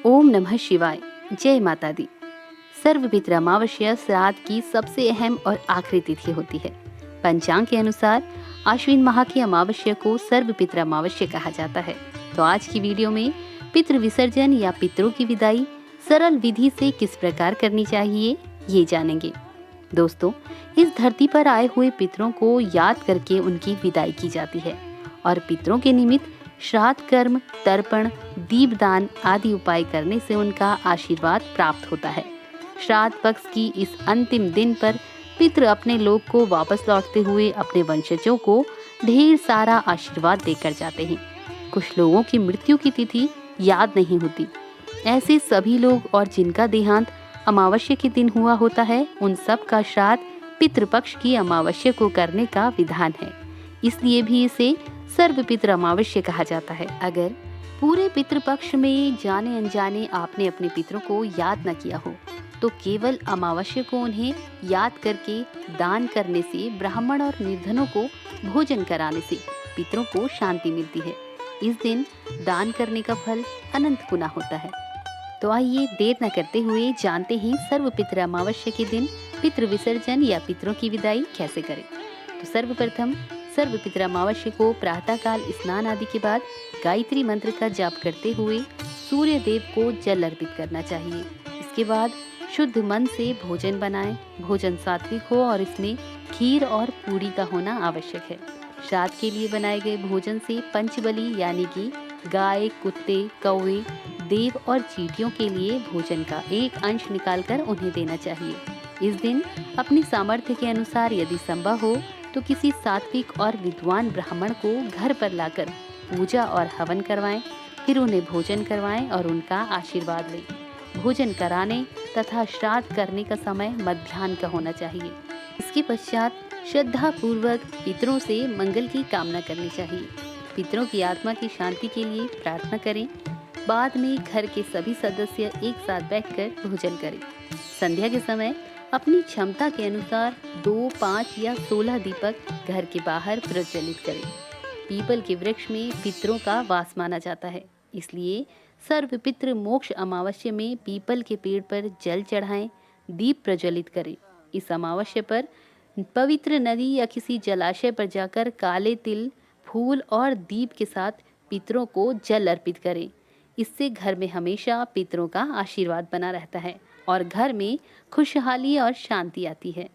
ओम नमः शिवाय। जय माता दी। सर्वपित्र अमावस्या श्राद्ध की सबसे अहम और आखिरी तिथि होती है। पंचांग के अनुसार आश्विन माह की अमावस्या को सर्वपित्र अमावस्या कहा जाता है। तो आज की वीडियो में पितृ विसर्जन या पितरों की विदाई सरल विधि से किस प्रकार करनी चाहिए, ये जानेंगे। दोस्तों, इस धरती पर आए हुए पितरों को याद करके उनकी विदाई की जाती है और पितरों के निमित्त श्राद्ध कर्म, तर्पण, दीपदान आदि उपाय करने से उनका आशीर्वाद प्राप्त होता है। श्राद्ध पक्ष की इस अंतिम दिन पर पितृ अपने लोक को वापस लौटते हुए अपने वंशजों को ढेर सारा आशीर्वाद देकर जाते हैं। कुछ लोगों की मृत्यु की तिथि याद नहीं होती। ऐसे सभी लोग और जिनका देहांत अमावस्या के दिन हुआ होता है, उन सब का श्राद्ध पितृपक्ष की अमावस्या को करने का विधान है। इसलिए भी इसे सर्वपित्र अमावस्या कहा जाता है। अगर पूरे पितृपक्ष में जाने अनजाने आपने अपने पितरों को याद न किया हो, तो केवल अमावस्या को उन्हें याद करके दान करने से, ब्राह्मण और निर्धनों को भोजन कराने से पितरों को शांति मिलती है। इस दिन दान करने का फल अनंत गुना होता है। तो आइए देर न करते हुए जानते हैं सर्वपित्र अमावस्या के दिन पितृ विसर्जन या पितरों की विदाई कैसे करें। तो सर्वप्रथम सर्वपित्र अमावस्या को प्रातःकाल स्नान आदि के बाद गायत्री मंत्र का जाप करते हुए सूर्य देव को जल अर्पित करना चाहिए। इसके बाद शुद्ध मन से भोजन बनाएं। भोजन सात्विक हो और इसमें खीर और पूरी का होना आवश्यक है। श्राद्ध के लिए बनाए गए भोजन से पंचबली यानी कि गाय, कुत्ते, कौवे, देव और चींटियों के लिए भोजन का एक अंश निकालकर उन्हें देना चाहिए। इस दिन अपनी सामर्थ्य के अनुसार यदि संभव हो तो किसी सात्विक और विद्वान ब्राह्मण को घर पर लाकर पूजा और हवन करवाएं, फिर उन्हें भोजन करवाएं और उनका आशीर्वाद लें। भोजन कराने तथा श्राद्ध करने का समय मध्याह्न का होना चाहिए। इसके पश्चात श्रद्धा पूर्वक पितरों से मंगल की कामना करनी चाहिए। पितरों की आत्मा की शांति के लिए प्रार्थना करें। बाद में घर के सभी सदस्य एक साथ बैठकर भोजन करें। संध्या के समय अपनी क्षमता के अनुसार 2, 5 या 16 दीपक घर के बाहर प्रज्वलित करें। पीपल के वृक्ष में पितरों का वास माना जाता है, इसलिए सर्वपितृ मोक्ष अमावस्या में पीपल के पेड़ पर जल चढ़ाएं, दीप प्रज्वलित करें। इस अमावस्या पर पवित्र नदी या किसी जलाशय पर जाकर काले तिल, फूल और दीप के साथ पितरों को जल अर्पित करें। इससे घर में हमेशा पितरों का आशीर्वाद बना रहता है और घर में खुशहाली और शांति आती है।